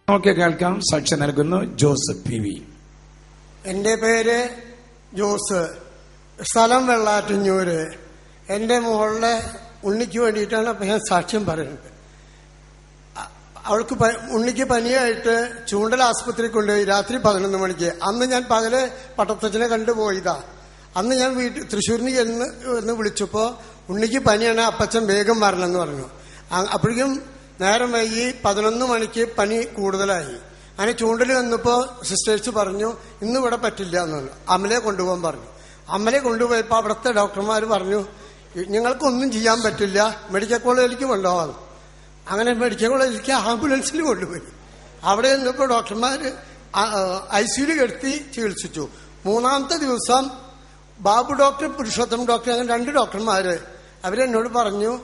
നമുക്ക് കേൾക്കാം. സാക്ഷി നൽകുന്നു ജോസ് പി വി. എന്റെ പേര് ജോസ്, സ്ഥലം വെള്ളാറ്റഞ്ഞൂര്. എന്റെ മോളുടെ ഉണ്ണിക്ക് വേണ്ടിയിട്ടാണ് അപ്പൊ ഞാൻ സാക്ഷ്യം പറയുന്നത്. അവൾക്ക് ഉണ്ണിക്ക് പനിയായിട്ട് ചൂണ്ടൽ ആസ്പത്രി കൊണ്ടുപോയി രാത്രി 11 മണിക്ക്. അന്ന് ഞാൻ പകല് പട്ടത്തച്ഛനെ കണ്ടുപോയതാ. അന്ന് ഞാൻ തൃശ്ശൂരിന് എന്ന് വിളിച്ചപ്പോ ഉണ്ണിക്ക് പനിയാണ്, അപ്പച്ചൻ വേഗം വരണമെന്ന് പറഞ്ഞു. അപ്പോഴേക്കും നേരം വൈകി 11 മണിക്ക് പനി കൂടുതലായി. അങ്ങനെ ചൂണ്ടൽ വന്നപ്പോ സിസ്റ്റേഴ്സ് പറഞ്ഞു ഇന്ന് ഇവിടെ പറ്റില്ല എന്ന് പറഞ്ഞു. അമലയെ കൊണ്ടുപോകാൻ പറഞ്ഞു. അമലയെ കൊണ്ടുപോയപ്പോ അവിടുത്തെ ഡോക്ടർമാർ പറഞ്ഞു ഞങ്ങൾക്കൊന്നും ചെയ്യാൻ പറ്റില്ല, മെഡിക്കൽ കോളേജിലേക്ക് കൊണ്ടുപോകാം. അങ്ങനെ മെഡിക്കൽ കോളേജിലേക്ക് ആംബുലൻസിൽ കൊണ്ടുപോയി. അവിടെ നിന്നപ്പോ ഡോക്ടർമാര് ICU കിടത്തി ചികിത്സിച്ചു. 3-ാമത്തെ ദിവസം ബാബു ഡോക്ടർ, പുരുഷോത്തം ഡോക്ടർ, അങ്ങനെ 2 ഡോക്ടർമാര് അവരെന്നോട് പറഞ്ഞു,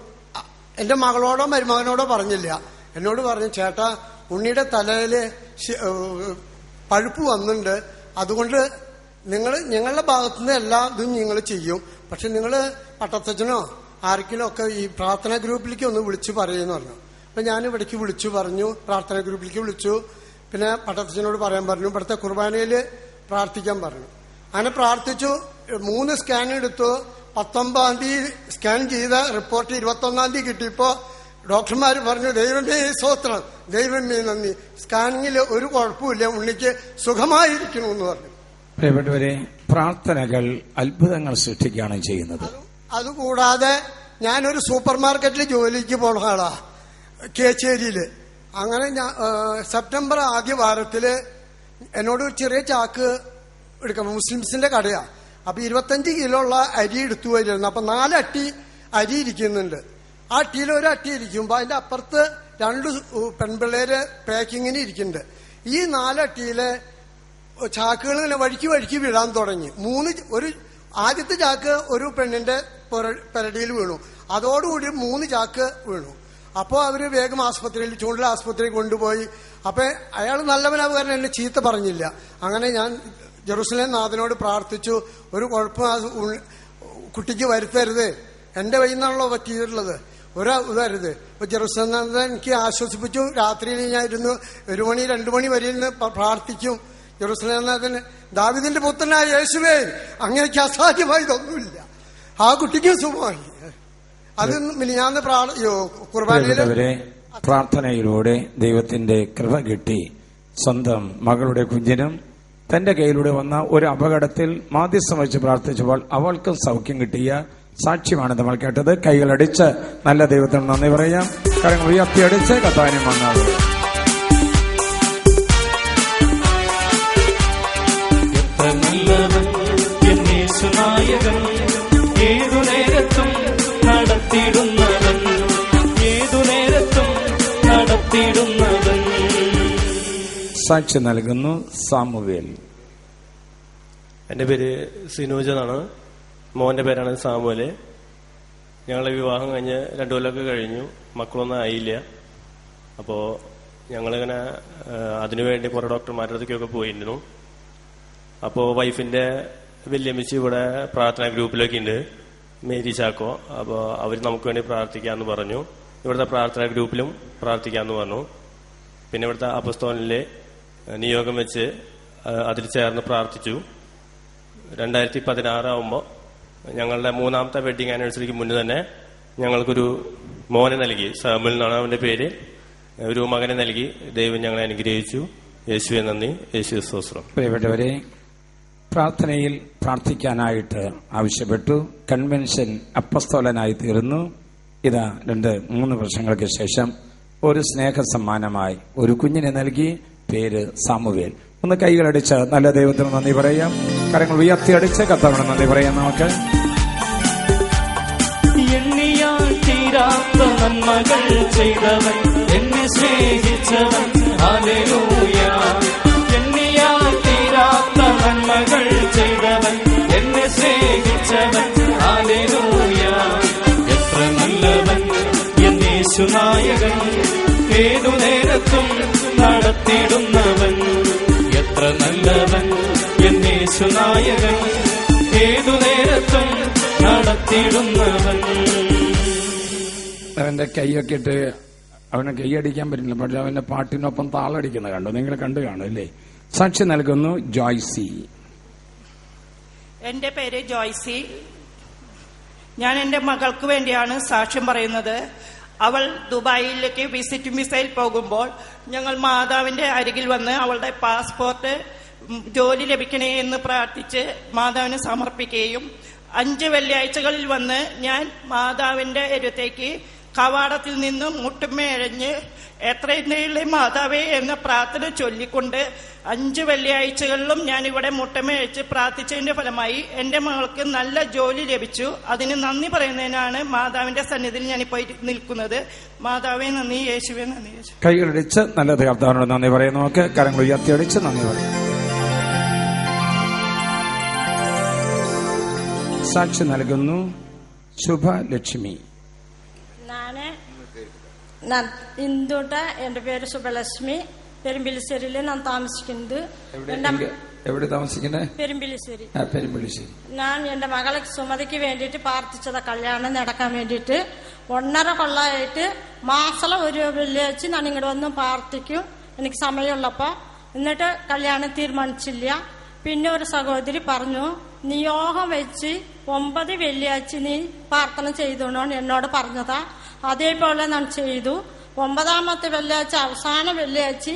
എന്റെ മകളോടോ മരുമകനോടോ പറഞ്ഞില്ല, എന്നോട് പറഞ്ഞു ചേട്ടാ ഉണ്ണിയുടെ തലയില് പഴുപ്പ് വന്നിട്ടുണ്ട്, അതുകൊണ്ട് ഞങ്ങളുടെ ഭാഗത്തുനിന്ന് എല്ലാ ഇതും നിങ്ങൾ ചെയ്യും, പക്ഷെ നിങ്ങൾ പട്ടത്തച്ഛനോ ആർക്കെങ്കിലും ഒക്കെ ഈ പ്രാർത്ഥനാ ഗ്രൂപ്പിലേക്ക് ഒന്ന് വിളിച്ചു പറയുമെന്ന് പറഞ്ഞു. അപ്പൊ ഞാൻ ഇവിടേക്ക് വിളിച്ചു പറഞ്ഞു, പ്രാർത്ഥനാ ഗ്രൂപ്പിലേക്ക് വിളിച്ചു. പിന്നെ പട്ടത്തച്ഛനോട് പറയാൻ പറഞ്ഞു, ഇവിടുത്തെ കുർബാനയിൽ പ്രാർത്ഥിക്കാൻ പറഞ്ഞു. അങ്ങനെ പ്രാർത്ഥിച്ചു. 3 സ്കാൻ എടുത്തു. 19-ാം തീയതി സ്കാൻ ചെയ്ത റിപ്പോർട്ട് 21-ാം തീയതി കിട്ടിയപ്പോ ഡോക്ടർമാർ പറഞ്ഞു ദൈവമേ സ്തോത്രം, ദൈവമേ നന്ദി, സ്കാനിങ്ങിൽ ഒരു കുഴപ്പമില്ല, ഉണ്ണിക്ക് സുഖമായിരിക്കണമെന്ന് പറഞ്ഞു. പ്രിയപ്പെട്ടവരെ, പ്രാർത്ഥനകൾ അത്ഭുതങ്ങൾ സൃഷ്ടിക്കുകയാണ് ചെയ്യുന്നത്. അതുകൂടാതെ ഞാനൊരു സൂപ്പർ മാർക്കറ്റിൽ ജോലിക്ക് പോണ ആളാ, കേച്ചേരിയില്. അങ്ങനെ സെപ്റ്റംബർ ആദ്യ വാരത്തില് എന്നോട് ഒരു ചെറിയ ചാക്ക് എടുക്കാം, മുസ്ലിംസിന്റെ കടയാ. അപ്പൊ 25 കിലോ ഉള്ള അരി എടുത്തു വരുന്നു. അപ്പൊ 4 അട്ടി അരി ഇരിക്കുന്നുണ്ട്. ആ അട്ടിയിൽ ഒരു അട്ടി ഇരിക്കുമ്പോ അതിന്റെ അപ്പുറത്ത് 2 പെൺപിള്ളേര് പാക്കിങ്ങിന് ഇരിക്കുന്നുണ്ട്. ഈ 4 അട്ടിയിലെ ചാക്കുകൾ ഇങ്ങനെ വഴിക്ക് വീഴാൻ തുടങ്ങി. ആദ്യത്തെ ചാക്ക് ഒരു പെണ്ണിന്റെ പെരടിയിൽ വീണു. അതോടുകൂടി 3 ചാക്ക് വീണു. അപ്പോ അവര് വേഗം ആസ്പത്രിയിൽ, ചൂണ്ടൽ ആസ്പത്രിയിൽ കൊണ്ടുപോയി. അപ്പൊ അയാൾ നല്ലവനാവ് കാരണം എന്നെ ചീത്ത പറഞ്ഞില്ല. അങ്ങനെ ഞാൻ ജെറുസലേം നാഥനോട് പ്രാർത്ഥിച്ചു, ഒരു കുഴപ്പം കുട്ടിക്ക് വരുത്തരുത്, എന്റെ വഴിയിൽ നിന്നാണല്ലോ പറ്റിയിട്ടുള്ളത്, ഇതരുത്. അപ്പൊ ജെറുസലേം നാഥൻ എനിക്ക് ആശ്വസിപ്പിച്ചു. രാത്രിയിൽ ഞാൻ ഇരുന്ന് 1 മണി 2 മണി വരെ ഇരുന്ന് പ്രാർത്ഥിക്കും. ജെറുസലേം നാഥൻ, ദാവീദിന്റെ പുത്രനായ യേശുവേ അങ്ങനെയൊക്കെ അസാധ്യമായതൊന്നുമില്ല, ആ കുട്ടിക്കും സുഖമായി. അത് മിനിഞ്ഞാന്ന് കുർബാനയിലെ പ്രാർത്ഥനയിലൂടെ ദൈവത്തിന്റെ കൃപ കിട്ടി. സ്വന്തം മകളുടെ കുഞ്ഞിനും തന്റെ കയ്യിലൂടെ വന്ന ഒരു അപകടത്തിൽ മാധ്യസ്ഥം വെച്ച് പ്രാർത്ഥിച്ചപ്പോൾ അവൾക്കും സൗഖ്യം കിട്ടിയ സാക്ഷ്യമാണ് നമ്മൾ കേട്ടത്. കൈകളടിച്ച് നല്ല ദൈവത്തിന് നന്ദി പറയാം. കാര്യങ്ങൾ ഉയർത്തിയടിച്ച് കർത്താവിനെ വന്നത്. സാക്ഷി നൽകുന്നു സാമുവേൽ. എന്റെ പേര് സിനോജ് എന്നാണ്. മോന്റെ പേരാണ് സാമുവേല്. ഞങ്ങളുടെ വിവാഹം കഴിഞ്ഞ് 2 കൊല്ലമൊക്കെ കഴിഞ്ഞു. മക്കളൊന്നും ആയില്ല. അപ്പോ ഞങ്ങളിങ്ങനെ അതിനുവേണ്ടി കുറെ ഡോക്ടർമാരുടെ അടുത്തൊക്കെ പോയിരുന്നു. അപ്പോ വൈഫിന്റെ വല്യമ്മച്ചി ഇവിടെ പ്രാർത്ഥനാ ഗ്രൂപ്പിലൊക്കെ ഉണ്ട്, മേരി ചാക്കോ. അപ്പോ അവർ നമുക്ക് വേണ്ടി പ്രാർത്ഥിക്കാന്ന് പറഞ്ഞു. ഇവിടുത്തെ പ്രാർത്ഥനാ ഗ്രൂപ്പിലും പ്രാർത്ഥിക്കാന്ന് പറഞ്ഞു. പിന്നെ ഇവിടുത്തെ അപ്പസ്തോലിലെ നിയോഗം വെച്ച് അതിൽ ചേർന്ന് പ്രാർത്ഥിച്ചു. 2016 ആവുമ്പോൾ ഞങ്ങളുടെ 3-ാമത്തെ വെഡിങ് ആനിവേഴ്സറിക്ക് മുന്നേ തന്നെ ഞങ്ങൾക്കൊരു മോനെ നൽകി. സാമുൽ എന്നാണ് അവന്റെ പേര്. ഒരു മകനെ നൽകി. ദൈവം ഞങ്ങളെ അനുഗ്രഹിച്ചു. യേശുവെ നന്ദി, യേശു സ്തോത്രം. പ്രിയപ്പെട്ടവരെ, പ്രാർത്ഥനയിൽ പ്രാർത്ഥിക്കാനായിട്ട് ആവശ്യപ്പെട്ടു. കൺവെൻഷൻ അപ്പസ്തോലനായി തീർന്നു. ഇതാ 2-3 വർഷങ്ങൾക്ക് ശേഷം ഒരു സ്നേഹ സമ്മാനമായി ഒരു കുഞ്ഞിനെ നൽകി. പേര് സാമുവേൽ. ഒന്ന് കൈകളടിച്ച് നല്ല ദൈവത്തിന് നന്ദി പറയാം. കാര്യങ്ങൾ ഉയർത്തിയടിച്ച് കർത്താവിന് നന്ദി പറയാം. നമുക്ക് എണ്ണിയാൽ തീരാത്ത നന്മകൾ ചെയ്തവൻ, എന്നെ സ്നേഹിച്ചവൻ, ഹല്ലേലൂയ. എണ്ണിയാൽ തീരാത്ത നന്മകൾ ചെയ്തവൻ, എന്നെ സ്നേഹിച്ചവൻ, ഹല്ലേലൂയ. എത്ര നല്ലവൻ എൻ യേശുനായകൻ, ഏതു നേരത്തും നടത്തിയിടുന്നവൻ. എത്ര നല്ലവൻ എൻ യേശുനായകൻ, ഏതു നേരത്തും നടത്തിയിടുന്നവൻ. അവന്റെ കൈയൊക്കെ ഇട്ട് അവനെ കൈയടിക്കാൻ പറ്റില്ല, പക്ഷെ അവന്റെ പാട്ടിനൊപ്പം താളടിക്കുന്ന കണ്ടു, നിങ്ങൾ കണ്ടു കാണും അല്ലേ? സാക്ഷി നൽകുന്നു ജോയ്സി. എന്റെ പേര് ജോയ്സി. ഞാൻ എന്റെ മകൾക്ക് വേണ്ടിയാണ് സാക്ഷ്യം പറയുന്നത്. അവൾ ദുബായിലേക്ക് വിസിറ്റ് വിസയിൽ പോകുമ്പോൾ ഞങ്ങൾ മാതാവിന്റെ അരികിൽ വന്ന് അവളുടെ പാസ്പോർട്ട് ജോലി ലഭിക്കണേ എന്ന് പ്രാർത്ഥിച്ച് മാതാവിന് സമർപ്പിക്കുകയും 5 വെള്ളിയാഴ്ചകളിൽ വന്ന് ഞാൻ മാതാവിന്റെ അടുത്തേക്ക് കവാടത്തിൽ നിന്നും മുട്ടുമേഴഞ്ഞ് എത്രയും മാതാവേ എന്ന പ്രാർത്ഥന ചൊല്ലിക്കൊണ്ട് 5 വെള്ളിയാഴ്ചകളിലും ഞാൻ ഇവിടെ മുട്ടമേഴിച്ച് പ്രാർത്ഥിച്ചതിന്റെ ഫലമായി എന്റെ മകൾക്ക് നല്ല ജോലി ലഭിച്ചു. അതിന് നന്ദി പറയുന്നതിനാണ് മാതാവിന്റെ സന്നിധിയിൽ ഞാനിപ്പോൾ നിൽക്കുന്നത്. മാതാവേ നന്ദി, യേശുവേ നന്ദി. കൈകളടിച്ച് നല്ലത് കർത്താവിനോട് നന്ദി പറയുന്നു. നമുക്ക് കരങ്ങൾ ഉയർത്തിയടിച്ച് നന്ദി പറയും. സാക്ഷി നൽകുന്നു ശുഭലക്ഷ്മി. நான் இந்துட்ட என் பேரு சுபலட்சுமி. பெரும்பிலிശ്ശേരിയിൽ ഞാൻ താമസിക്കുന്നത്. എവിടെ താമസിക്കുന്നത്? പെരുമ്പിലിശ്ശേരി. പെരുമ്പിലിശ്ശേരി. ഞാൻ എന്റെ മകളെ സുമതിക്ക് വേണ്ടിയിട്ട് പ്രാർത്ഥിച്ചത് കല്യാണം നടക്കാൻ വേണ്ടിയിട്ട് 1.5 കൊല്ലമായിട്ട് മാസം ഒരു വെള്ളിയാഴ്ച ഞാൻ ഇങ്ങോട്ട് വന്ന് പ്രാർത്ഥിക്കും എനിക്ക് സമയമുള്ളപ്പോ. എന്നിട്ട് കല്യാണം തീരുമാനിച്ചില്ല. പിന്നെ ഒരു സഹോദരി പറഞ്ഞു, നിയോഗം വെച്ച് 9 വെള്ളിയാഴ്ച നീ പ്രാർത്ഥന ചെയ്തോണോ എന്നോട് പറഞ്ഞതാ. അതേപോലെ ഞാൻ ചെയ്തു. 9ാമത്തെ വെള്ളിയാഴ്ച അവസാന വെള്ളിയാഴ്ച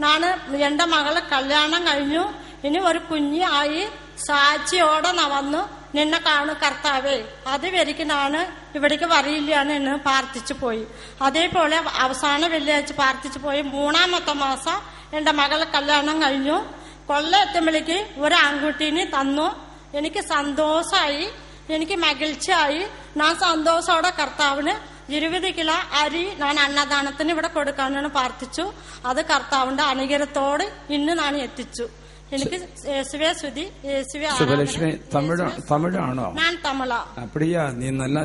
ഞാൻ എന്റെ മകളെ കല്യാണം കഴിഞ്ഞു. ഇനി ഒരു കുഞ്ഞായി സാക്ഷിയോടെ ഞാൻ വന്നു നിന്നെ കാണു കർത്താവേ, അതുവരെയ്ക്ക് ഞാൻ ഇവിടേക്ക് വരിയില്ലാണ് എന്ന് പ്രാർത്ഥിച്ചു പോയി. അതേപോലെ അവസാന വെള്ളിയാഴ്ച പ്രാർത്ഥിച്ചു പോയി. 3ാമത്തെ മാസം എന്റെ മകളെ കല്യാണം കഴിഞ്ഞു. കൊല്ലം എത്തുമ്പോഴേക്ക് ഒരു ആൺകുട്ടീനെ തന്നു. എനിക്ക് സന്തോഷമായി, എനിക്ക് മകിഴ്ചയായി. ഞാൻ സന്തോഷത്തോടെ കർത്താവിന് 20 കിലോ അരി ഞാൻ അന്നദാനത്തിന് ഇവിടെ കൊടുക്കാനാണ് പ്രാർത്ഥിച്ചു. അത് കർത്താവിന്റെ അനുഗ്രഹത്തോട് ഇന്ന് ഞാൻ എത്തിച്ചു. എനിക്ക് യേശുവേ സ്തുതി, യേശുവേ ശുഭലക്ഷ്മി. തമിഴാണോ? ഞാൻ തമിഴാ. അപ്പടിയാ, നീ നല്ല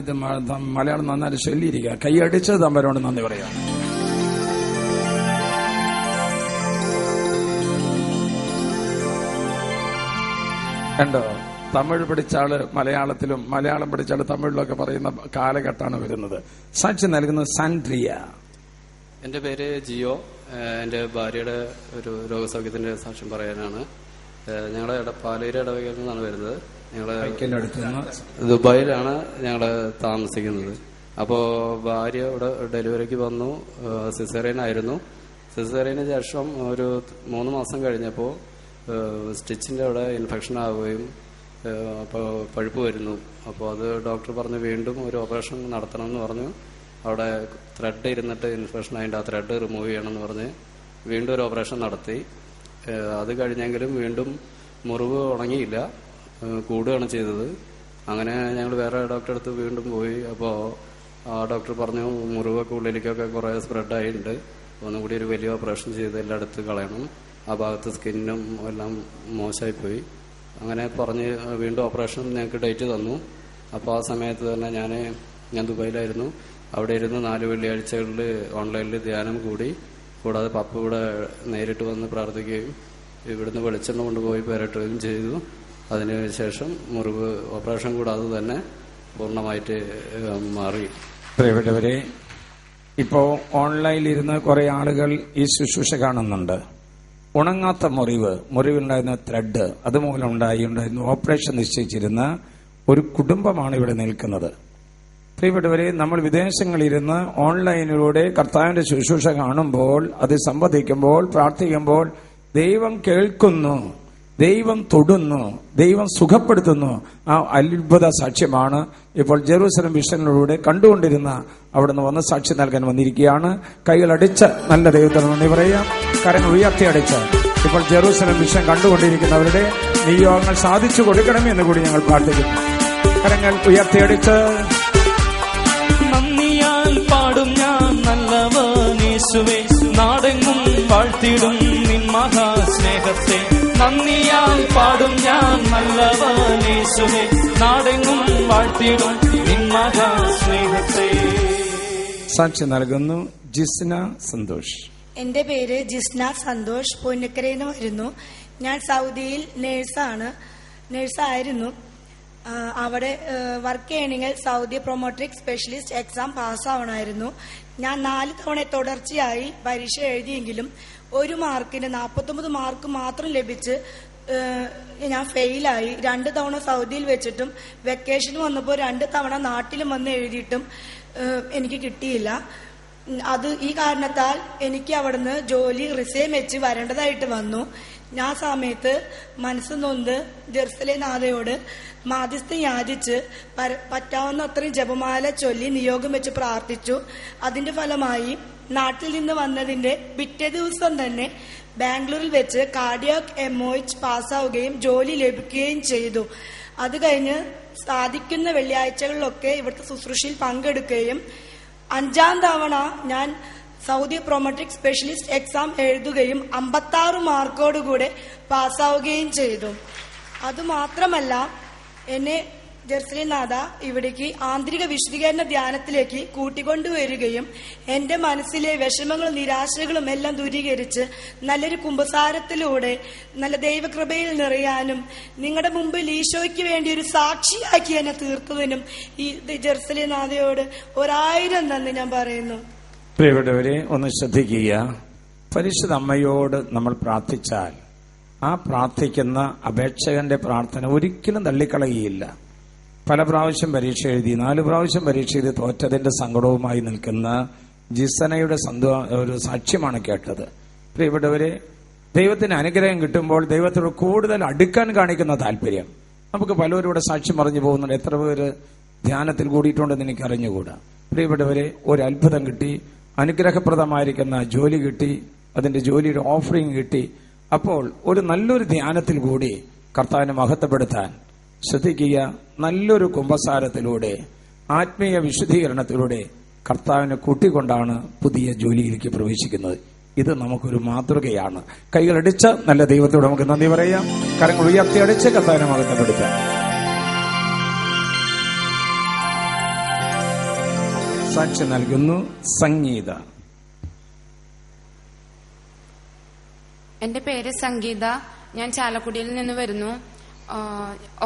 മലയാളം നന്നായിട്ട് ചൊല്ലിയിരിക്കുക. കൈയടിച്ച് തമ്പരോട് നന്ദി പറയാം. കണ്ടോ, തമിഴ് പഠിച്ചാള് മലയാളത്തിലും മലയാളം പഠിച്ചാള് തമിഴിലൊക്കെ പറയുന്ന കാലഘട്ടമാണ് വരുന്നത്. സാക്ഷി നൽകുന്നത് സാൻഡ്രിയ. എന്റെ പേര് ജിയോ. എന്റെ ഭാര്യയുടെ ഒരു രോഗസൗഖ്യത്തിന്റെ സാക്ഷ്യം പറയാനാണ്. ഞങ്ങളെ പാലേരി ഇടവകയിൽ നിന്നാണ് വരുന്നത്. ഞങ്ങള് ദുബായിലാണ് ഞങ്ങള് താമസിക്കുന്നത്. അപ്പോ ഭാര്യ ഇവിടെ ഡെലിവറിക്ക് വന്നു. സിസേറിയൻ ആയിരുന്നു. സിസേറിയന് ശേഷം ഒരു 3 മാസം കഴിഞ്ഞപ്പോൾ സ്റ്റിച്ചിന്റെ അവിടെ ഇൻഫെക്ഷൻ ആവുകയും അപ്പോൾ പഴുപ്പ് വരുന്നു. അപ്പോൾ അത് ഡോക്ടർ പറഞ്ഞു വീണ്ടും ഒരു ഓപ്പറേഷൻ നടത്തണം എന്ന് പറഞ്ഞു. അവിടെ ത്രെഡ് ഇരുന്നിട്ട് ഇൻഫെക്ഷൻ ആയിട്ട് ആ ത്രെഡ് റിമൂവ് ചെയ്യണമെന്ന് പറഞ്ഞ് വീണ്ടും ഒരു ഓപ്പറേഷൻ നടത്തി. അത് കഴിഞ്ഞെങ്കിലും വീണ്ടും മുറിവ് ഉണങ്ങിയില്ല, കൂടുകയാണ് ചെയ്തത്. അങ്ങനെ ഞങ്ങൾ വേറെ ഡോക്ടറെ അടുത്ത് വീണ്ടും പോയി. അപ്പോൾ ആ ഡോക്ടർ പറഞ്ഞു മുറിവൊക്കെ ഉള്ളിലേക്കൊക്കെ കുറേ സ്പ്രെഡായിട്ടുണ്ട്, ഒന്നുകൂടി ഒരു വലിയ ഓപ്പറേഷൻ ചെയ്ത് എല്ലാം എടുത്ത് കളയണം, ആ ഭാഗത്ത് സ്കിന്നും എല്ലാം മോശമായിപ്പോയി. അങ്ങനെ പറഞ്ഞ് വീണ്ടും ഓപ്പറേഷൻ ഞങ്ങൾക്ക് ഡേറ്റ് തന്നു. അപ്പോൾ ആ സമയത്ത് തന്നെ ഞാൻ ദുബായിലായിരുന്നു. അവിടെ ഇരുന്ന് 4 വെള്ളിയാഴ്ചകളിൽ ഓൺലൈനിൽ ധ്യാനം കൂടാതെ പപ്പ ഇവിടെ നേരിട്ട് വന്ന് പ്രാർത്ഥിക്കുകയും ഇവിടുന്ന് വെളിച്ചെണ്ണ കൊണ്ടുപോയി പെരട്ടുകയും ചെയ്തു. അതിനുശേഷം മുറിവ് ഓപ്പറേഷൻ കൂടാതെ തന്നെ പൂർണ്ണമായിട്ട് മാറി. പ്രിയപ്പെട്ടവരെ, ഇപ്പോ ഓൺലൈനിലിരുന്ന് കുറെ ആളുകൾ ഈ ശുശ്രൂഷ കാണുന്നുണ്ട്. ഉണങ്ങാത്ത മുറിവുണ്ടായിരുന്ന ത്രെഡ് അതുമൂലം ഉണ്ടായിരുന്നു ഓപ്പറേഷൻ നിശ്ചയിച്ചിരുന്ന ഒരു കുടുംബമാണ് ഇവിടെ നിൽക്കുന്നത്. പ്രിയപ്പെട്ടവരെ, നമ്മൾ വിദേശങ്ങളിലിരുന്ന് ഓൺലൈനിലൂടെ കർത്താവിന്റെ ശുശ്രൂഷ കാണുമ്പോൾ, അത് സംവദിക്കുമ്പോൾ, പ്രാർത്ഥിക്കുമ്പോൾ ദൈവം കേൾക്കുന്നു, ദൈവം തൊടുന്നു, ദൈവം സുഖപ്പെടുത്തുന്നു. ആ അത്ഭുത സാക്ഷ്യമാണ് ഇപ്പോൾ ജെറൂസലം വിഷനിലൂടെ കണ്ടുകൊണ്ടിരുന്ന അവിടുന്ന് വന്ന് സാക്ഷി നൽകാൻ വന്നിരിക്കുകയാണ്. കൈകളടിച്ച് നല്ല ദൈവത്തിന് നന്ദി പറയാം. കരങ്ങൾ ഉയർത്തിയടിച്ച് ഇപ്പോൾ ജെറൂസലം വിഷൻ കണ്ടുകൊണ്ടിരിക്കുന്നവരുടെ നിയോഗങ്ങൾ സാധിച്ചു കൊടുക്കണമെന്ന് കൂടി ഞങ്ങൾ പ്രാർത്ഥിക്കുന്നു. കരങ്ങൾ ഉയർത്തിയടിച്ച് നന്ദിയാൽ പാടും ഞാൻ നല്ലവനേശുവേ, നാടെങ്ങും വാഴ്ത്തിടും നിൻ മഹാസ്നേഹത്തെ. നന്ദിയാൽ പാടും ഞാൻ നല്ലവനേശുവേ, നാടെങ്ങും വാഴ്ത്തിടും നിൻ മഹാസ്നേഹത്തെ. സാക്ഷി നൽകുന്നു ജിസ്ന സന്തോഷ്. എന്റെ പേര് ജിസ്ന സന്തോഷ്. പൊന്നക്കരയിൽ നിന്ന് വരുന്നു. ഞാൻ സൗദിയിൽ നേഴ്സായിരുന്നു. അവിടെ വർക്ക് ചെയ്യണമെങ്കിൽ സൗദി പ്രൊമോട്രിക് സ്പെഷ്യലിസ്റ്റ് എക്സാം പാസ്സാവണമായിരുന്നു. ഞാൻ 4 തവണ തുടർച്ചയായി പരീക്ഷ എഴുതിയെങ്കിലും 1 മാർക്കിന് 49 മാർക്ക് മാത്രം ലഭിച്ച് ഞാൻ ഫെയിലായി. 2 തവണ സൗദിയിൽ വെച്ചിട്ടും വെക്കേഷൻ വന്നപ്പോൾ 2 തവണ നാട്ടിലും വന്ന് എഴുതിയിട്ടും എനിക്ക് കിട്ടിയില്ല. ഈ കാരണത്താൽ എനിക്ക് അവിടുന്ന് ജോലി റിസൈൻ വെച്ച് വരേണ്ടതായിട്ട് വന്നു. ഞാൻ സമയത്ത് മനസ്സ് നൊന്ത് ജെറുസലേം നാഥയോട് മാധ്യസ്ഥം യാചിച്ച് പറ്റാവുന്ന അത്രയും ജപമാല ചൊല്ലി നിയോഗം വെച്ച് പ്രാർത്ഥിച്ചു. അതിന്റെ ഫലമായി നാട്ടിൽ നിന്ന് വന്നതിന്റെ പിറ്റേ ദിവസം തന്നെ ബാംഗ്ലൂരിൽ വെച്ച് കാർഡിയാക് MOH പാസ്സാവുകയും ജോലി ലഭിക്കുകയും ചെയ്തു. അത് കഴിഞ്ഞ് സാധിക്കുന്ന വെള്ളിയാഴ്ചകളിലൊക്കെ ഇവിടുത്തെ ശുശ്രൂഷയിൽ പങ്കെടുക്കുകയും 5ാം തവണ ഞാൻ സൗദി പ്രോമെട്രിക് സ്പെഷ്യലിസ്റ്റ് എക്സാം എഴുതുകയും 56 മാർക്കോടുകൂടെ പാസ്സാവുകയും ചെയ്തു. അതുമാത്രമല്ല, എന്നെ ജെറുസലേം നാഥ ഇവിടേക്ക് ആന്തരിക വിശുദ്ധീകരണ ധ്യാനത്തിലേക്ക് കൂട്ടിക്കൊണ്ടുവരികയും എന്റെ മനസ്സിലെ വിഷമങ്ങളും നിരാശകളും എല്ലാം ദൂരീകരിച്ച് നല്ലൊരു കുമ്പസാരത്തിലൂടെ നല്ല ദൈവകൃപയിൽ നിറയാനും നിങ്ങളുടെ മുമ്പിൽ ഈശോയ്ക്ക് വേണ്ടി ഒരു സാക്ഷിയാക്കി എന്നെ തീർത്തതിനും ഈ ജെറുസലേം നാഥയോട് 1000 നന്ദി ഞാൻ പറയുന്നു. പ്രിയപ്പെട്ടവരെ, ഒന്ന് ശ്രദ്ധിക്കുക. പരിശുദ്ധ അമ്മയോട് നമ്മൾ പ്രാർത്ഥിച്ചാൽ ആ പ്രാർത്ഥിക്കുന്ന അപേക്ഷകന്റെ പ്രാർത്ഥന ഒരിക്കലും തള്ളിക്കളയുകയില്ല. പല പ്രാവശ്യം പരീക്ഷ എഴുതി 4 പ്രാവശ്യം പരീക്ഷ എഴുതി തോറ്റതിന്റെ സങ്കടവുമായി നിൽക്കുന്ന ജിസനയുടെ ഒരു സാക്ഷ്യമാണ് കേട്ടത്. പ്രിയപ്പെട്ടവരെ, ദൈവത്തിന് അനുഗ്രഹം കിട്ടുമ്പോൾ ദൈവത്തോട് കൂടുതൽ അടുക്കാൻ കാണിക്കുന്ന താല്പര്യം. നമുക്ക് പലവരുടെ സാക്ഷ്യം പറഞ്ഞു പോകുന്നുണ്ട്. എത്ര പേര് ധ്യാനത്തിൽ കൂടിയിട്ടുണ്ടെന്ന് എനിക്ക് അറിഞ്ഞുകൂടാ. പ്രിയപ്പെട്ടവരെ, ഒരു അത്ഭുതം കിട്ടി, അനുഗ്രഹപ്രദമായിരിക്കുന്ന ജോലി കിട്ടി, അതിന്റെ ജോലിയുടെ ഓഫറിംഗ് കിട്ടി. അപ്പോൾ ഒരു നല്ലൊരു ധ്യാനത്തിൽ കൂടി കർത്താവിനെ മഹത്വപ്പെടുത്താൻ ശ്രദ്ധിക്കുക. നല്ലൊരു കുമ്പസാരത്തിലൂടെ ആത്മീയ വിശുദ്ധീകരണത്തിലൂടെ കർത്താവിനെ കൂട്ടിക്കൊണ്ടാണ് പുതിയ ജോലിയിലേക്ക് പ്രവേശിക്കുന്നത്. ഇത് നമുക്കൊരു മാതൃകയാണ്. കൈകളടിച്ച് നല്ല ദൈവത്തോട് നമുക്ക് നന്ദി പറയാം. കരങ്ങൾ ഉയർത്തിയടിച്ച് കർത്താവിനെ മഹത്വപ്പെടുത്താം. സാക്ഷി നൽകുന്നു സംഗീത. എന്റെ പേര് സംഗീത. ഞാൻ ചാലക്കുടിയിൽ നിന്ന് വരുന്നു.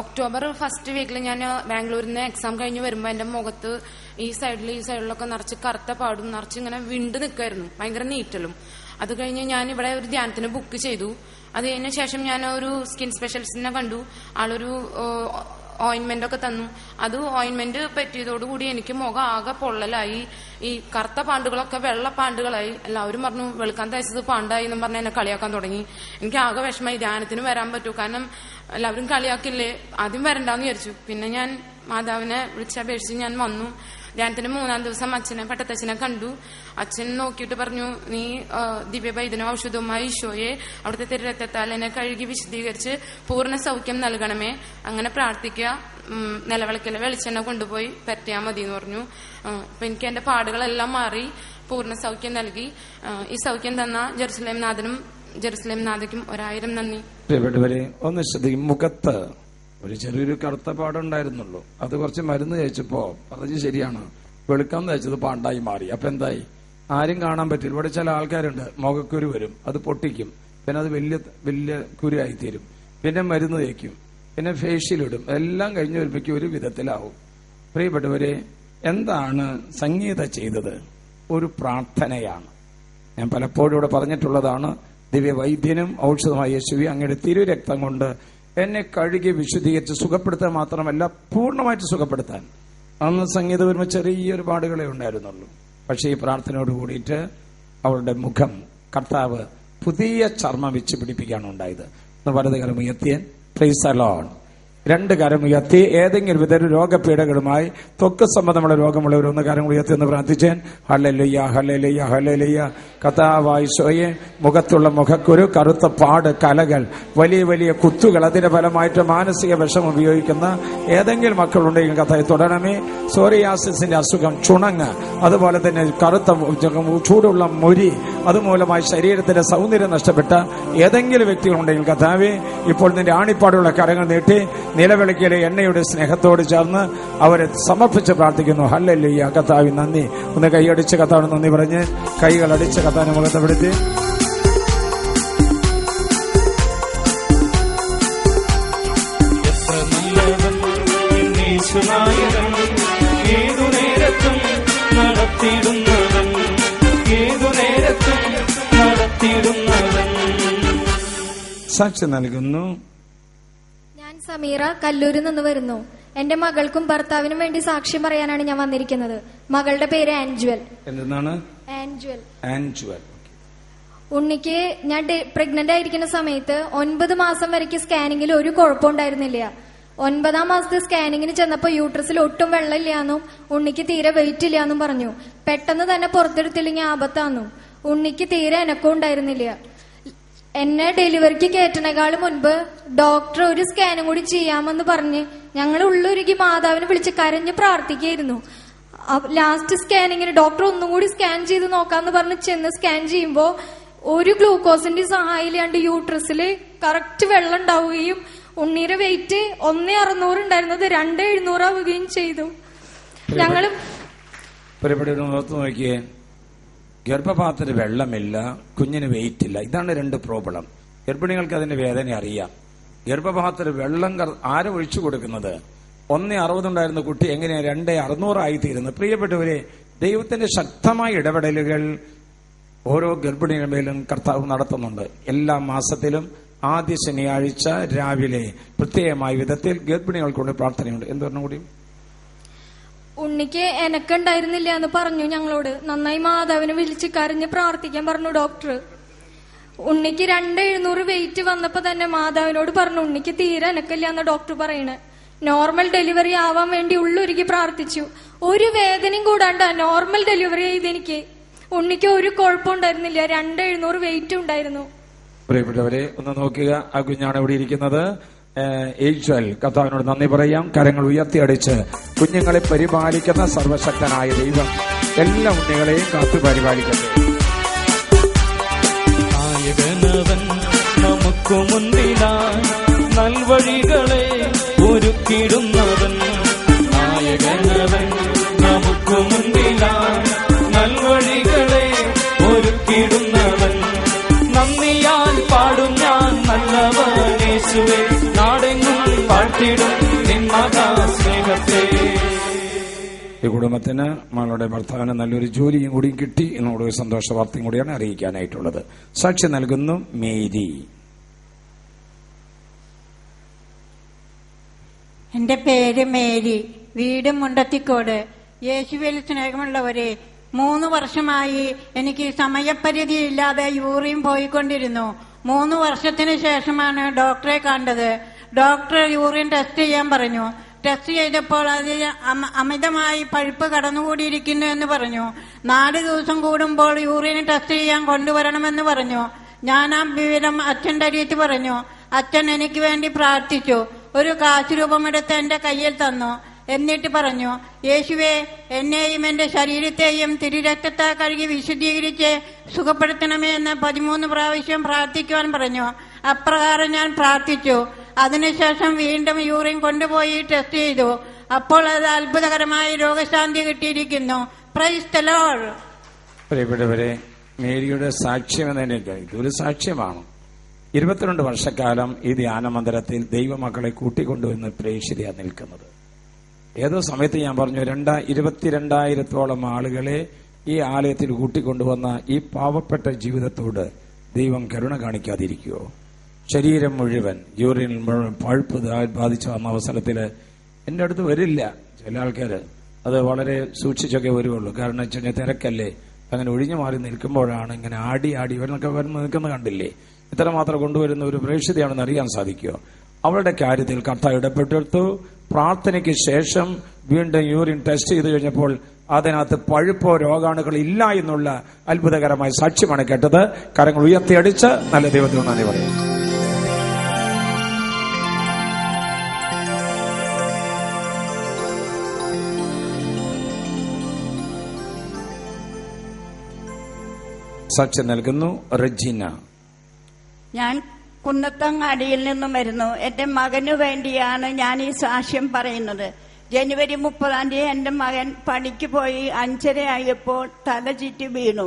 ഒക്ടോബർ ഫസ്റ്റ് വീക്കിൽ ഞാൻ ബാംഗ്ലൂരിൽ നിന്ന് എക്സാം കഴിഞ്ഞ് വരുമ്പോൾ എന്റെ മുഖത്ത് ഈ സൈഡിലൊക്കെ നിറച്ച് കറുത്ത പാടും നിറച്ച് ഇങ്ങനെ വിണ്ട് നിൽക്കായിരുന്നു, ഭയങ്കര നീറ്റലും. അത് കഴിഞ്ഞ് ഞാൻ ഇവിടെ ഒരു ധ്യാനത്തിന് ബുക്ക് ചെയ്തു. അത് കഴിഞ്ഞ ശേഷം ഞാൻ ഒരു സ്കിൻ സ്പെഷ്യലിസ്റ്റിനെ കണ്ടു. ആളൊരു ഓയിന്റ്മെന്റ് ഒക്കെ തന്നു. അത് ഓയിന്റ്മെന്റ് പറ്റിയതോടുകൂടി എനിക്ക് മുഖം ആകെ പൊള്ളലായി. ഈ കറുത്ത പാണ്ടുകളൊക്കെ വെള്ള പാണ്ടുകളായി. എല്ലാവരും പറഞ്ഞു വെളുക്കാൻ തയ്ച്ചത് പാണ്ടായി എന്നും പറഞ്ഞ് എന്നെ കളിയാക്കാൻ തുടങ്ങി. എനിക്ക് ആകെ വിഷമമായി. ധ്യാനത്തിന് വരാൻ പറ്റൂ, കാരണം എല്ലാവരും കളിയാക്കില്ലേ, ആദ്യം വരണ്ടാന്ന് വിചാരിച്ചു. പിന്നെ ഞാൻ മാതാവിനെ വിളിച്ചപേക്ഷിച്ച് ഞാൻ വന്നു. ധ്യാനത്തിന് 3-ാം ദിവസം പട്ടത്തച്ഛനെ കണ്ടു. അച്ഛൻ നോക്കിയിട്ട് പറഞ്ഞു, നീ ദിവ്യവൈദ്യനോ ഔഷധവുമായി ഈശോയെ അവിടുത്തെ തിരുരക്തത്താൽ എന്നെ കഴുകി വിശദീകരിച്ച് പൂർണ്ണ സൗഖ്യം നൽകണമേ, അങ്ങനെ പ്രാർത്ഥിക്കുക, നിലവിളക്കിലെ വെളിച്ചെണ്ണ കൊണ്ടുപോയി പരത്തിയാൽ മതി എന്ന് പറഞ്ഞു. അപ്പൊ എനിക്ക് എന്റെ പാടുകളെല്ലാം മാറി പൂർണ്ണ സൗഖ്യം നൽകി. ഈ സൗഖ്യം തന്ന ജെറുസലേം നാഥയ്ക്കും 1000 നന്ദി. പ്രിയപ്പെട്ടവരെ, ഒന്ന് ശ്രദ്ധിക്കും. മുഖത്ത് ഒരു ചെറിയൊരു കറുത്ത പാടുണ്ടായിരുന്നുള്ളൂ. അത് കുറച്ച് മരുന്ന് കഴിച്ചപ്പോ പറഞ്ഞ് ശരിയാണ്, വെളുക്കാൻ തയ്ച്ചത് പാണ്ടായി മാറി. അപ്പൊ എന്തായി? ആരും കാണാൻ പറ്റില്ല. ഇവിടെ ചില ആൾക്കാരുണ്ട്, മുഖക്കുരു വരും, അത് പൊട്ടിക്കും, പിന്നെ അത് വലിയ കുരുവായിത്തീരും, പിന്നെ മരുന്ന് തേക്കും, പിന്നെ ഫേഷ്യലിടും, എല്ലാം കഴിഞ്ഞ് വരുമ്പോഴേക്കും ഒരു വിധത്തിലാവും. പ്രിയപ്പെട്ടവരെ, എന്താണ് സംഗീത ചെയ്തത്? ഒരു പ്രാർത്ഥനയാണ്. ഞാൻ പലപ്പോഴും ഇവിടെ പറഞ്ഞിട്ടുള്ളതാണ്. ദിവ്യവൈദ്യനും ഔഷധമായ യേശുവേ, അങ്ങയുടെ തിരുരക്തം കൊണ്ട് എന്നെ കഴുകി വിശുദ്ധീകരിച്ച് സുഖപ്പെടുത്താൻ മാത്രമല്ല പൂർണ്ണമായിട്ട് സുഖപ്പെടുത്താൻ. അന്ന് സംഗീതം വരുമ്പോൾ ചെറിയൊരു പാടുകളെ ഉണ്ടായിരുന്നുള്ളൂ. പക്ഷേ ഈ പ്രാർത്ഥനയോട് കൂടിയിട്ട് അവളുടെ മുഖം കർത്താവ് പുതിയ ചർമ്മം വെച്ച് പിടിപ്പിക്കുകയാണ് ഉണ്ടായത്. വലത് കരം ഉയർത്തിയൻ പ്രൈസ് ദി ലോർഡ്. 2 കരം ഉയർത്തി ഏതെങ്കിലും വിധ രോഗപീഠകളുമായി ത്വക്ക് സംബന്ധമുള്ള രോഗമുള്ളവർ 1 കരം ഉയർത്തി എന്ന് പ്രാർത്ഥിച്ചേൻ. Hallelujah hallelujah hallelujah. കർത്താവായ ഈശോയെ, മുഖത്തുള്ള മുഖക്കുരു, കറുത്ത പാട്, കലകൾ, വലിയ വലിയ കുത്തുകൾ, അതിന്റെ ഫലമായിട്ട് മാനസിക വിഷമം ഉപയോഗിക്കുന്ന ഏതെങ്കിലും മക്കളുണ്ടെങ്കിൽ കർത്താവേ തൊടണമേ. സോറിയാസിന്റെ അസുഖം, ചുണങ്ങ്, അതുപോലെ തന്നെ കറുത്ത ചൂടുള്ള മുരി, അതുമൂലമായി ശരീരത്തിന്റെ സൗന്ദര്യം നഷ്ടപ്പെട്ട ഏതെങ്കിലും വ്യക്തികളുണ്ടെങ്കിൽ കർത്താവേ, ഇപ്പോൾ നിന്റെ ആണിപ്പാടുള്ള കരങ്ങൾ നീട്ടി നിലവിളക്കിലെ എണ്ണയുടെ സ്നേഹത്തോട് ചേർന്ന് അവരെ സമർപ്പിച്ച് പ്രാർത്ഥിക്കുന്നു. ഹല്ലേലൂയ. കർത്താവേ നന്ദി. ഒന്ന് കൈയടിച്ച് കർത്താവിന് നന്ദി പറഞ്ഞ് കൈകളടിച്ച് കർത്താവിനെ മുഖത്തപ്പെടുത്തി ഏതു നേരത്തും നടത്തിയിടുന്നവൻ സാക്ഷി നൽകുന്നു. ഞാൻ സമീറ, കല്ലൂരിൽ നിന്ന് വരുന്നു. എന്റെ മകൾക്കും ഭർത്താവിനും വേണ്ടി സാക്ഷ്യം പറയാനാണ് ഞാൻ വന്നിരിക്കുന്നത്. മകളുടെ പേര് ആൻജുവൽ. എന്താണ്? ആൻജുവൽ. ഉണ്ണിക്ക് ഞാൻ പ്രഗ്നന്റ് ആയിരിക്കുന്ന സമയത്ത് 9 മാസം വരയ്ക്ക് സ്കാനിങ്ങിൽ ഒരു കുഴപ്പമുണ്ടായിരുന്നില്ല. 9ാം മാസത്തെ സ്കാനിങ്ങിന് ചെന്നപ്പോ യൂട്രസിൽ ഒട്ടും വെള്ളമില്ലാന്നും ഉണ്ണിക്ക് തീരെ വെയിറ്റ് ഇല്ലാന്നും പറഞ്ഞു. പെട്ടെന്ന് തന്നെ പുറത്തെടുത്തില്ലെങ്കിൽ ആപത്താന്നും. ഉണ്ണിക്ക് തീരെ അനക്കം ഉണ്ടായിരുന്നില്ല. എന്നെ ഡെലിവറിക്ക് കയറ്റണേക്കാളും മുൻപ് ഡോക്ടർ ഒരു സ്കാനും കൂടി ചെയ്യാമെന്ന് പറഞ്ഞ് ഞങ്ങൾ ഉള്ളൊരുക്കി മാതാവിനെ വിളിച്ച് കരഞ്ഞ് പ്രാർത്ഥിക്കുകയായിരുന്നു. ലാസ്റ്റ് സ്കാനിങ്ങിന് ഡോക്ടർ ഒന്നും കൂടി സ്കാൻ ചെയ്ത് നോക്കാന്ന് പറഞ്ഞ് ചെന്ന് സ്കാൻ ചെയ്യുമ്പോ ഒരു ഗ്ലൂക്കോസിന്റെ സഹായം ഇല്ലാണ്ട് യൂട്രസിൽ കറക്റ്റ് വെള്ളം ഉണ്ടാവുകയും ഉണ്ണീരെ വെയിറ്റ് 1,600 ഉണ്ടായിരുന്നത് 2,700 ആവുകയും ചെയ്തു. ഞങ്ങള് നോക്കിയേ, ഗർഭപാത്രത്തിൽ വെള്ളമില്ല, കുഞ്ഞിന് വെയിറ്റ് ഇല്ല. ഇതാണ് 2 പ്രോബ്ലം. ഗർഭിണികൾക്ക് അതിന്റെ വേദന അറിയാം. ഗർഭപാത്രത്തിൽ വെള്ളം ആരും ഒഴിച്ചു കൊടുക്കുന്നത്? 1,60 ഉണ്ടായിരുന്ന കുട്ടി എങ്ങനെയാണ് 2,600 ആയിത്തീരുന്നത്? പ്രിയപ്പെട്ടവരെ, ദൈവത്തിന്റെ ശക്തമായ ഇടപെടലുകൾ ഓരോ ഗർഭിണികളുടെ മേലും കർത്താവ് നടത്തുന്നുണ്ട്. എല്ലാ മാസത്തിലും ആദ്യ ശനിയാഴ്ച രാവിലെ പ്രത്യേകമായ വിധത്തിൽ ഗർഭിണികൾക്കൊണ്ട് പ്രാർത്ഥനയുണ്ട്. എന്തുകൊണ്ടും കൂടി ഉണ്ണിക്ക് എനക്കുണ്ടായിരുന്നില്ല എന്ന് പറഞ്ഞു ഞങ്ങളോട്. നന്നായി മാതാവിനെ വിളിച്ച് കരഞ്ഞ് പ്രാർത്ഥിക്കാൻ പറഞ്ഞു ഡോക്ടർ. ഉണ്ണിക്ക് 2,700 വെയിറ്റ് വന്നപ്പോ തന്നെ മാതാവിനോട് പറഞ്ഞു ഉണ്ണിക്ക് തീരെ എനക്കില്ല എന്ന് ഡോക്ടർ പറയണേ. നോർമൽ ഡെലിവറി ആവാൻ വേണ്ടി ഉള്ളൊരുക്കി പ്രാർത്ഥിച്ചു. ഒരു വേദനയും കൂടാണ്ട് നോർമൽ ഡെലിവറി ചെയ്തെനിക്ക്. ഉണ്ണിക്ക് ഒരു കുഴപ്പമുണ്ടായിരുന്നില്ല, 2,700 വെയിറ്റ് ഉണ്ടായിരുന്നു. പ്രിയപ്പെട്ടവരെ, ഒന്ന് നോക്കുക. ആ കുഞ്ഞാണ് ഇവിടെ ഇരിക്കുന്നത്. ഏജ്വൽ. കർത്താവിനോട് നന്ദി പറയാം. കരങ്ങൾ ഉയർത്തിയടിച്ച് കുഞ്ഞുങ്ങളെ പരിപാലിക്കുന്ന സർവശക്തനായ ദൈവം എല്ലാ ഉണ്ണികളെയും കാത്തു പരിപാലിക്കട്ടെ. നായകനവൻ നമുക്ക് മുൻപിലായി നൽവഴികളെ ഒരുക്കിടുന്നവൻ. നായകനവൻ നമുക്ക് മുൻപിലായി നൽവഴികളെ ഒരുക്കിടുന്നവൻ. നന്ദിയാൽ പാടും ഞാൻ നല്ലവനേശുവേ, നാടെങ്ങും പാട്ടിടും നിൻ മഹാസ്നേഹത്തെ. ഈ കുടുംബത്തിന് മകളുടെ ഭർത്താവിന് നല്ലൊരു ജോലിയും കൂടി കിട്ടി എന്നോട് സന്തോഷ വാർത്തയും കൂടിയാണ് അറിയിക്കാനായിട്ടുള്ളത്. സാക്ഷി നൽകുന്നു മേരി. എന്റെ പേര് മേരി, വീട് മുണ്ടത്തിക്കോട്. യേശുവിൽ സ്നേഹമുള്ളവരെ, 3 വർഷമായി എനിക്ക് സമയപരിധി ഇല്ലാതെ യൂറിൻ പോയിക്കൊണ്ടിരുന്നു. 3 വർഷത്തിന് ശേഷമാണ് ഡോക്ടറെ കണ്ടത്. ഡോക്ടർ യൂറിൻ ടെസ്റ്റ് ചെയ്യാൻ പറഞ്ഞു. ടെസ്റ്റ് ചെയ്തപ്പോൾ അതിൽ അമിതമായി പഴുപ്പ് കടന്നുകൂടിയിരിക്കുന്നു എന്ന് പറഞ്ഞു. 4 ദിവസം കൂടുമ്പോൾ യൂറിൻ ടെസ്റ്റ് ചെയ്യാൻ കൊണ്ടുവരണമെന്ന് പറഞ്ഞു. ഞാൻ ആ വിവരം അച്ഛൻ്റെ അരിയത്ത് പറഞ്ഞു. അച്ഛൻ എനിക്ക് വേണ്ടി പ്രാർത്ഥിച്ചു. ഒരു കാശ് രൂപമെടുത്ത് എന്റെ കയ്യിൽ തന്നു. എന്നിട്ട് പറഞ്ഞു, യേശുവേ, എന്നെയും എന്റെ ശരീരത്തെയും തിരുരക്തത്തെ കഴുകി വിശുദ്ധീകരിച്ച് സുഖപ്പെടുത്തണമേ എന്ന് 13 പ്രാവശ്യം പ്രാർത്ഥിക്കുവാൻ പറഞ്ഞു. അപ്രകാരം ഞാൻ പ്രാർത്ഥിച്ചു. അതിനുശേഷം വീണ്ടും യൂറിൻ കൊണ്ടുപോയി ടെസ്റ്റ് ചെയ്തു. അപ്പോൾ അത് അത്ഭുതകരമായ രോഗശാന്തി കിട്ടിയിരിക്കുന്നു. Praise the Lord. പ്രിയപ്പെട്ടവരെ, മേരിയുടെ സാക്ഷ്യം എന്നതിനേക്കാൾ ഇതൊരു സാക്ഷ്യമാണ്. 22 വർഷക്കാലം ഈ ധ്യാന മന്ദിരത്തിൽ ദൈവമക്കളെ കൂട്ടിക്കൊണ്ടുവന്ന് പ്രേക്ഷിതയാണ് നിൽക്കുന്നത്. ഏതോ സമയത്ത് ഞാൻ പറഞ്ഞു 22,000-ഓളം ആളുകളെ ഈ ആലയത്തിൽ കൂട്ടിക്കൊണ്ടുവന്ന ഈ പാവപ്പെട്ട ജീവിതത്തോട് ദൈവം കരുണ കാണിക്കാതിരിക്കുവോ? ശരീരം മുഴുവൻ യൂറിനിൽ മുഴുവൻ പഴുപ്പ് ബാധിച്ചു വന്ന അവസരത്തില് എന്റെ അടുത്ത് വരില്ല ചില ആൾക്കാര്. അത് വളരെ സൂക്ഷിച്ചൊക്കെ വരുവുള്ളൂ. കാരണം വെച്ചാൽ തിരക്കല്ലേ. അങ്ങനെ ഒഴിഞ്ഞു മാറി നിൽക്കുമ്പോഴാണ് ഇങ്ങനെ ആടി ഇവരൊക്കെ വരുന്ന നിൽക്കുന്ന കണ്ടില്ലേ. ഇത്രമാത്രം കൊണ്ടുവരുന്ന ഒരു പ്രേക്ഷിതയാണെന്ന് അറിയാൻ സാധിക്കുമോ? അവളുടെ കാര്യത്തിൽ കർത്താവ് ഇടപെട്ടെടുത്തു. പ്രാർത്ഥനയ്ക്ക് ശേഷം വീണ്ടും യൂറിൻ ടെസ്റ്റ് ചെയ്ത് കഴിഞ്ഞപ്പോൾ അതിനകത്ത് പഴുപ്പോ രോഗാണുക്കൾ ഇല്ല എന്നുള്ള അത്ഭുതകരമായ സാക്ഷ്യമാണ് കേട്ടത്. കരങ്ങൾ ഉയർത്തിയടിച്ച് നല്ല ദൈവത്തിന് നന്ദി പറയും. സാക്ഷ്യം നൽകുന്നു റെജീന. ഞാൻ കുന്നത്തങ്ങാടിയിൽ നിന്നും വരുന്നു. എന്റെ മകനു വേണ്ടിയാണ് ഞാൻ ഈ സാക്ഷ്യം പറയുന്നത്. ജനുവരി 30-ാം തീയതി എന്റെ മകൻ പണിക്ക് പോയി 5:30 ആയപ്പോൾ തല ചുറ്റി വീണു.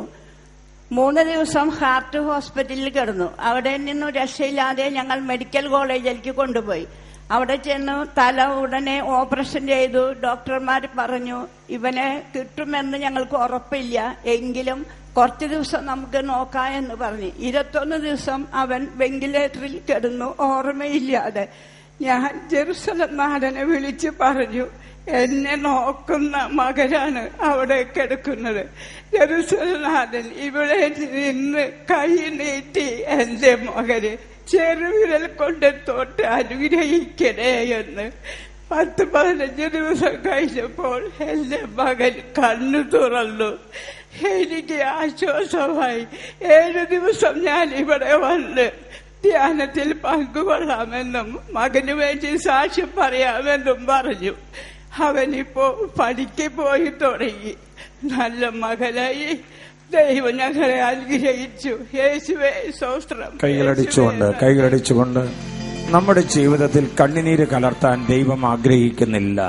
3 ദിവസം ഹാർട്ട് ഹോസ്പിറ്റലിൽ കിടന്നു. അവിടെ നിന്നും രക്ഷയില്ലാതെ ഞങ്ങൾ മെഡിക്കൽ കോളേജിലേക്ക് കൊണ്ടുപോയി. അവിടെ ചെന്ന് തല ഉടനെ ഓപ്പറേഷൻ ചെയ്തു. ഡോക്ടർമാർ പറഞ്ഞു ഇവനെ കിട്ടുമെന്ന് ഞങ്ങൾക്ക് ഉറപ്പില്ല, എങ്കിലും കുറച്ച് ദിവസം നമുക്ക് നോക്കാം എന്ന് പറഞ്ഞു. 21 ദിവസം അവൻ വെന്റിലേറ്ററിൽ കിടന്നു, ഓർമ്മയില്ലാതെ. ഞാൻ ജെറുസലം നാഥനെ വിളിച്ച് പറഞ്ഞു, എന്നെ നോക്കുന്ന മകനാണ് അവിടെ കിടക്കുന്നത്. ജെറുസലം നാഥൻ ഇവിടെ നിന്ന് കൈ നീട്ടി എന്റെ മകന് ചെറുവിരൽ കൊണ്ട് തൊട്ട് അനുഗ്രഹിക്കണേ എന്ന്. 10-15 ദിവസം കഴിഞ്ഞപ്പോൾ എന്റെ മകൻ കണ്ണു തുറന്നു. എനിക്ക് ആശ്വാസമായി. 7 ദിവസം ഞാൻ ഇവിടെ വന്ന് ധ്യാനത്തിൽ പങ്കുകൊള്ളാമെന്നും മകന് വേണ്ടി സാക്ഷ്യം പറയാമെന്നും പറഞ്ഞു. അവനിപ്പോ പഠിക്ക് പോയി തുടങ്ങി. നല്ല മകനായി ദൈവം ഞങ്ങളെ അനുഗ്രഹിച്ചു. യേശുവേ സ്തോത്രം. കൈകളടിച്ചുകൊണ്ട് നമ്മുടെ ജീവിതത്തിൽ കണ്ണുനീര് കലർത്താൻ ദൈവം ആഗ്രഹിക്കുന്നില്ല.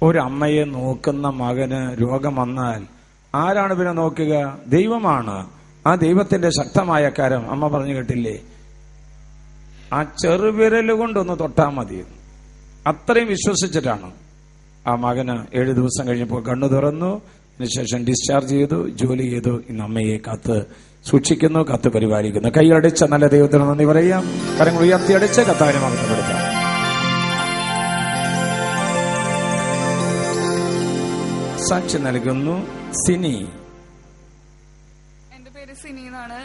ഒരമ്മയെ നോക്കുന്ന മകന് രോഗം വന്നാൽ ആരാണ് പിന്നെ നോക്കുക? ദൈവമാണ്. ആ ദൈവത്തിന്റെ ശക്തമായ കരം അമ്മ പറഞ്ഞു കേട്ടില്ലേ? ആ ചെറുവിരല് കൊണ്ടൊന്ന് തൊട്ടാ മതി. അത്രയും വിശ്വസിച്ചിട്ടാണ് ആ മകന് 7 ദിവസം കഴിഞ്ഞപ്പോൾ കണ്ണു തുറന്നു. അതിനുശേഷം ഡിസ്ചാർജ് ചെയ്തു, ജോലി ചെയ്തു. ഇന്ന് അമ്മയെ കാത്ത് സൂക്ഷിക്കുന്നു, കാത്ത് പരിപാലിക്കുന്നു. കൈയടിച്ച നല്ല ദൈവത്തിന് നന്ദി പറയാം. കരങ്ങൾ ഉയർത്തിയടിച്ച് കർത്താവിനെ മഹത്വപ്പെടുത്താം. സാക്ഷി നൽകുന്നു സിനി. എന്റെ പേര് സിനി എന്നാണ്.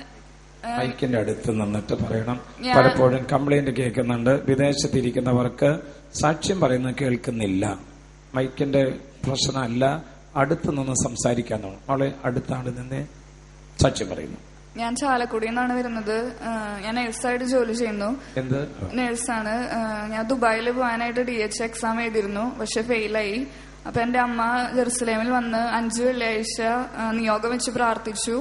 മൈക്കിന്റെ അടുത്ത് നിന്നിട്ട് പറയണം. പലപ്പോഴും കംപ്ലൈന്റ് കേൾക്കുന്നുണ്ട്. വിദേശത്തിരിക്കുന്നവർക്ക് സാക്ഷ്യം പറയുന്നത് കേൾക്കുന്നില്ല. മൈക്കിന്റെ പ്രശ്നമല്ല, അടുത്ത് നിന്ന് സംസാരിക്കാനോ. അവളെ അടുത്താണ് നിന്ന് സാക്ഷ്യം പറയുന്നു. ഞാൻ ചാലക്കുടിയിൽ നിന്നാണ് വരുന്നത്. ഞാൻ നഴ്സായിട്ട് ജോലി ചെയ്യുന്നു. എന്ത് നഴ്സാണ്. ഞാൻ ദുബായിൽ പോകാനായിട്ട് DH എക്സാം എഴുതിയിരുന്നു, പക്ഷെ ഫെയിലായി. അപ്പൊ എന്റെ അമ്മ ജെറുസലേമിൽ വന്ന് 5 വെള്ളിയാഴ്ച നിയോഗം വെച്ച് പ്രാർത്ഥിച്ചു.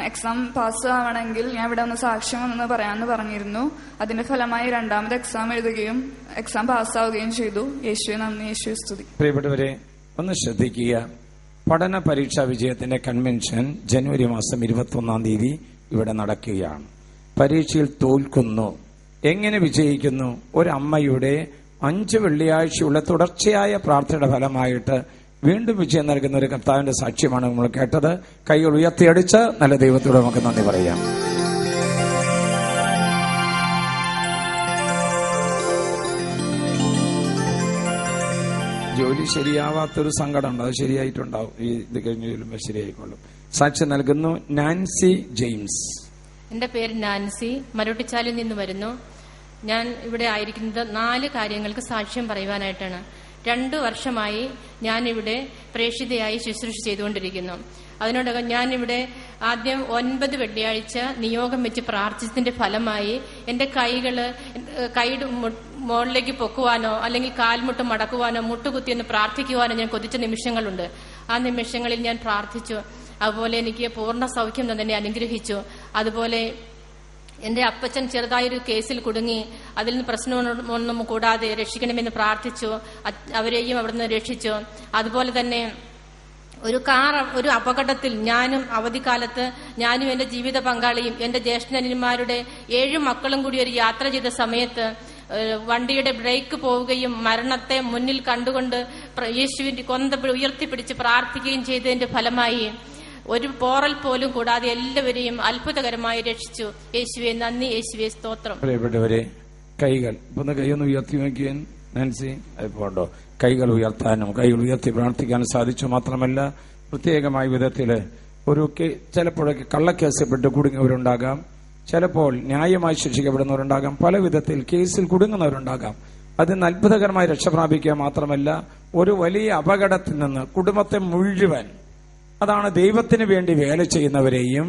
എക്സാം പാസ് ആവണമെങ്കിൽ ഞാൻ ഇവിടെ ഒന്ന് സാക്ഷ്യം എന്ന് പറയാമെന്ന് പറഞ്ഞിരുന്നു. അതിന്റെ ഫലമായി 2ാമത് എക്സാം എഴുതുകയും എക്സാം പാസ്സാവുകയും ചെയ്തു. യേശുവെ നന്ദി, യേശുവെ സ്തുതി. പ്രിയപ്പെട്ടവരെ ഒന്ന് ശ്രദ്ധിക്കുക. പഠന പരീക്ഷാ വിജയത്തിന്റെ കൺവെൻഷൻ ജനുവരി മാസം 21-ാം തീയതി ഇവിടെ നടക്കുകയാണ്. പരീക്ഷയിൽ തോൽക്കുന്നു, എങ്ങനെ വിജയിക്കുന്നു? ഒരമ്മയുടെ 5 വെള്ളിയാഴ്ചയുള്ള തുടർച്ചയായ പ്രാർത്ഥനയുടെ ഫലമായിട്ട് വീണ്ടും വിജയം നൽകുന്ന ഒരു കർത്താവിന്റെ സാക്ഷ്യമാണ് നമ്മൾ കേട്ടത്. കൈകൾ ഉയർത്തിയടിച്ച് നല്ല ദൈവത്തോട് നമുക്ക് നന്ദി പറയാം. ജോലി ശരിയാവാത്തൊരു സങ്കടമുണ്ട്, അത് ശരിയായിട്ടുണ്ടാവും. ഈ ഇത് കഴിഞ്ഞ് ചെല്ലുമ്പോൾ ശരിയായിക്കൊള്ളും. സാക്ഷ്യം നൽകുന്നു നാൻസി ജെയിംസ്. എന്റെ പേര് നാൻസി, മരോട്ടിച്ചാലിൽ നിന്ന് വരുന്നു. ഞാൻ ഇവിടെ ആയിരിക്കുന്നത് 4 കാര്യങ്ങൾക്ക് സാക്ഷ്യം പറയുവാനായിട്ടാണ്. 2 വർഷമായി ഞാനിവിടെ പ്രേക്ഷിതയായി ശുശ്രൂഷ ചെയ്തുകൊണ്ടിരിക്കുന്നു. അതിനോടകം ഞാനിവിടെ ആദ്യം 9 വെള്ളിയാഴ്ച നിയോഗം വെച്ച് പ്രാർത്ഥിച്ചതിന്റെ ഫലമായി എന്റെ കൈയുടെ മുകളിലേക്ക് പൊക്കുവാനോ അല്ലെങ്കിൽ കാൽമുട്ട് മടക്കുവാനോ മുട്ടുകുത്തിയെന്ന് പ്രാർത്ഥിക്കുവാനോ ഞാൻ കൊതിച്ച നിമിഷങ്ങളുണ്ട്. ആ നിമിഷങ്ങളിൽ ഞാൻ പ്രാർത്ഥിച്ചു. അതുപോലെ എനിക്ക് പൂർണ്ണ സൗഖ്യം തന്നെ അനുഗ്രഹിച്ചു. അതുപോലെ എന്റെ അപ്പച്ചൻ ചെറുതായൊരു കേസിൽ കുടുങ്ങി, അതിൽ നിന്ന് പ്രശ്നമൊന്നും കൂടാതെ രക്ഷിക്കണമെന്ന് പ്രാർത്ഥിച്ചു. അവരെയും അവിടുന്ന് രക്ഷിച്ചു. അതുപോലെ തന്നെ ഒരു അപകടത്തിൽ ഞാനും അവധിക്കാലത്ത് ഞാനും എന്റെ ജീവിത പങ്കാളിയും എന്റെ ജ്യേഷ്ഠന്മാരുടെ 7 മക്കളും കൂടി ഒരു യാത്ര ചെയ്ത സമയത്ത് വണ്ടിയുടെ ബ്രേക്ക് പോവുകയും മരണത്തെ മുന്നിൽ കണ്ടുകൊണ്ട് യേശുവിന്റെ കൊന്ത ഉയർത്തിപ്പിടിച്ച് പ്രാർത്ഥിക്കുകയും ചെയ്തതിന്റെ ഫലമായി ഒരു പോറൽ പോലും കൂടാതെ എല്ലാവരെയും അത്ഭുതകരമായി രക്ഷിച്ചു. യേശുവെ നന്ദി, യേശുവെ സ്തോത്രം. പ്രിയപ്പെട്ടവരെ, കൈയൊന്ന് ഉയർത്തി നോക്കിയാൻ നാൻസി പോണ്ടോ? കൈകൾ ഉയർത്താനും കൈകൾ ഉയർത്തി പ്രാർത്ഥിക്കാനും സാധിച്ചു. മാത്രമല്ല പ്രത്യേകമായ വിധത്തില് ചിലപ്പോഴൊക്കെ കള്ളക്കേസിൽപ്പെട്ട് കുടുങ്ങിയവരുണ്ടാകാം, ചിലപ്പോൾ ന്യായമായി ശിക്ഷിക്കപ്പെടുന്നവരുണ്ടാകാം, പല വിധത്തിൽ കേസിൽ കുടുങ്ങുന്നവരുണ്ടാകാം. അതിന് അത്ഭുതകരമായി രക്ഷ പ്രാപിക്കുക മാത്രമല്ല, ഒരു വലിയ അപകടത്തിൽ നിന്ന് കുടുംബത്തെ മുഴുവൻ, അതാണ് ദൈവത്തിന് വേണ്ടി വേല ചെയ്യുന്നവരെയും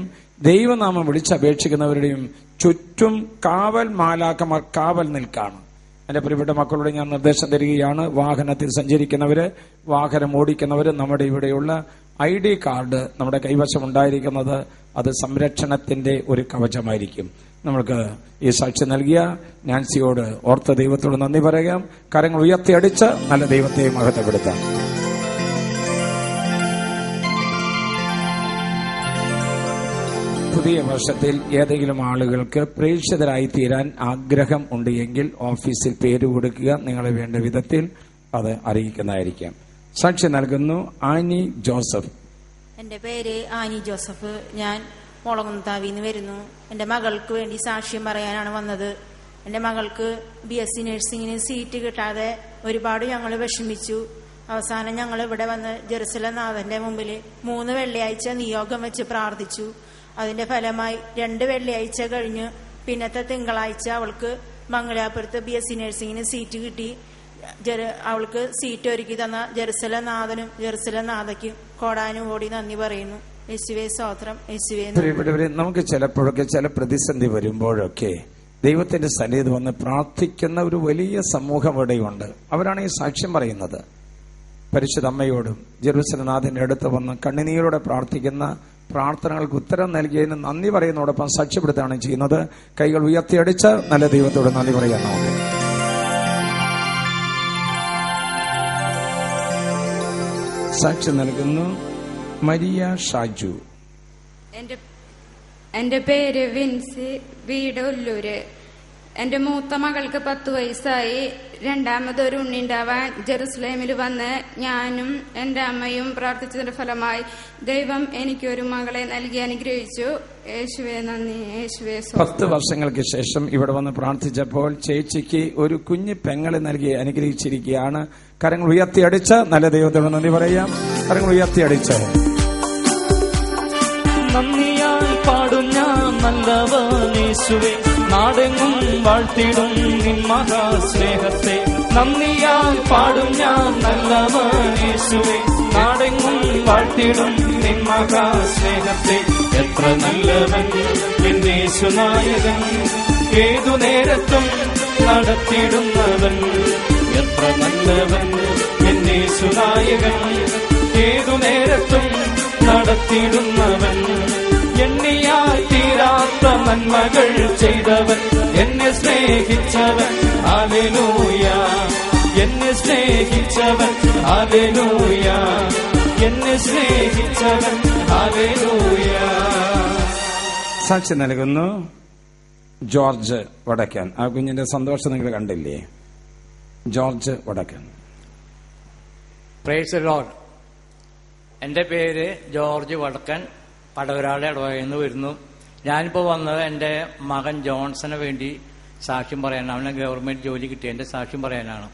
ദൈവനാമം വിളിച്ചപേക്ഷിക്കുന്നവരുടെയും ചുറ്റും കാവൽ മാലാഖമാർ കാവൽ നിൽക്കാണ്. എന്റെ പ്രിയപ്പെട്ട മക്കളോട് ഞാൻ നിർദ്ദേശം തരികയാണ്. വാഹനത്തിൽ സഞ്ചരിക്കുന്നവര്, വാഹനം ഓടിക്കുന്നവര്, നമ്മുടെ ഇവിടെയുള്ള ID കാർഡ് നമ്മുടെ കൈവശം ഉണ്ടായിരിക്കുന്നത് അത് സംരക്ഷണത്തിന്റെ ഒരു കവചമായിരിക്കും. നമ്മൾക്ക് ഈ സാക്ഷ്യം നൽകിയ നാൻസിയോട് ഓർത്ത ദൈവത്തോട് നന്ദി പറയാം. കരങ്ങൾ ഉയർത്തിയടിച്ച് നല്ല ദൈവത്തെ മഹത്വപ്പെടുത്താം. പുതിയ വർഷത്തിൽ ഏതെങ്കിലും ആളുകൾക്ക് പ്രേക്ഷിതരായി തീരാൻ ആഗ്രഹം ഉണ്ട് എങ്കിൽ ഓഫീസിൽ പേര് കൊടുക്കുക. നിങ്ങളെ വേണ്ട വിധത്തിൽ അത് അറിയിക്കുന്നതായിരിക്കാം. സാക്ഷി നൽകുന്നു ആനി ജോസഫ്. എൻ്റെ പേര് ആനി ജോസഫ്. ഞാൻ മുളകുന്നത്താവിന്ന് വരുന്നു. എൻ്റെ മകൾക്ക് വേണ്ടി സാക്ഷ്യം പറയാനാണ് വന്നത്. എൻ്റെ മകൾക്ക് BSc നഴ്സിംഗിന് സീറ്റ് കിട്ടാതെ ഒരുപാട് ഞങ്ങൾ വിഷമിച്ചു. അവസാനം ഞങ്ങൾ ഇവിടെ വന്ന് ജെറുസലേം നാഥന്റെ മുമ്പിൽ 3 വെള്ളിയാഴ്ച നിയോഗം വെച്ച് പ്രാർത്ഥിച്ചു. അതിന്റെ ഫലമായി 2 വെള്ളിയാഴ്ച കഴിഞ്ഞ് പിന്നത്തെ തിങ്കളാഴ്ച അവൾക്ക് മംഗലാപുരത്ത് BSc നഴ്സിംഗിന് സീറ്റ് കിട്ടി. അവൾക്ക് സീറ്റ് ഒരുക്കി തന്ന ജെറുസലേം നാഥനും ജെറുസലേം നാഥയ്ക്കും കോടാനുകോടി നന്ദി പറയുന്നു. യേശുവേ സ്തോത്രം. യേശുവേ. നമുക്ക് ചിലപ്പോഴൊക്കെ ചില പ്രതിസന്ധി വരുമ്പോഴൊക്കെ ദൈവത്തിന്റെ സന്നിധി വന്ന് പ്രാർത്ഥിക്കുന്ന ഒരു വലിയ സമൂഹം ഇവിടെയുണ്ട്. അവരാണ് ഈ സാക്ഷ്യം പറയുന്നത്. പരിശുദ്ധ അമ്മയോടും ജെറുസലേം നാഥന്റെ അടുത്ത് വന്ന് കണ്ണുനീരോടെ പ്രാർത്ഥിക്കുന്ന പ്രാർത്ഥനകൾക്ക് ഉത്തരം നൽകിയതിന് നന്ദി പറയുന്നതോടൊപ്പം സാക്ഷ്യപ്പെടുത്തുകയാണ് ചെയ്യുന്നത്. കൈകൾ ഉയർത്തിയടിച്ച് നല്ല ദൈവത്തോട് നന്ദി പറയാൻ നമുക്ക്. സാക്ഷ്യം നൽകുന്നു മരിയ ഷാജു. എന്റെ പേര് വിൻസി, വീട് ഒല്ലൂര്. എന്റെ മൂത്ത മകൾക്ക് 10 വയസ്സായി. രണ്ടാമതൊരു ഉണ്ണിണ്ടാവാൻ ജെറുസലേമിൽ വന്ന് ഞാനും എന്റെ അമ്മയും പ്രാർത്ഥിച്ചതിന്റെ ഫലമായി ദൈവം എനിക്കൊരു മകളെ നൽകി അനുഗ്രഹിച്ചു. യേശുവേ നന്ദി. യേശുവേ. 10 വർഷങ്ങൾക്ക് ശേഷം ഇവിടെ വന്ന് പ്രാർത്ഥിച്ചപ്പോൾ ചേച്ചിക്ക് ഒരു കുഞ്ഞു പെങ്ങളെ നൽകി അനുഗ്രഹിച്ചിരിക്കുകയാണ്. കരങ്ങൾ ഉയർത്തിയടിച്ച് നല്ല ദൈവത്തോട് നന്ദി പറയാം. കരങ്ങൾ ഉയർത്തിയടിച്ച്. നന്ദിയാൽ പാടും ഞാൻ നല്ലവനേശുവേ, നാടെങ്ങും വാഴ്ത്തിടും നിൻ മഹാസ്നേഹത്തെ. നന്ദിയാൽ പാടും ഞാൻ നല്ലവനേശുവേ, നാടെങ്ങും വാഴ്ത്തിടും നിൻ മഹാസ്നേഹത്തെ. എത്ര നല്ലവൻ എന്നേശുനായകൻ, ഏതു നേരത്തും നടത്തിടുന്നവൻ. എത്ര നല്ലവൻ എന്നേശുനായകൻ, ഏതു നേരത്തും നടത്തിടുന്നവൻ. എണ്ണിയാൽ തീരാത്ത നന്മകൾ ചെയ്തവൻ, എന്നെ സ്നേഹിച്ചവൻ. ഹല്ലേലൂയ. എന്നെ സ്നേഹിച്ചവൻ. ഹല്ലേലൂയ. എന്നെ സ്നേഹിച്ചവൻ. ഹല്ലേലൂയ. സാക്ഷി നൽകുന്നു ജോർജ് വടക്കൻ. ആ കുഞ്ഞിന്റെ സന്തോഷം നിങ്ങൾ കണ്ടില്ലേ? ജോർജ് വടക്കൻ. Price the Lord. എൻ്റെ പേര് ജോർജ് വടക്കൻ, പടവരാളെ ഇടവകയിൽ വരുന്നു. ഞാനിപ്പോൾ വന്നത് എൻ്റെ മകൻ ജോൺസന് വേണ്ടി സാക്ഷ്യം പറയാനാണ്. അവന് ഗവൺമെന്റ് ജോലി കിട്ടിയതിൻ്റെ സാക്ഷ്യം പറയാനാണ്.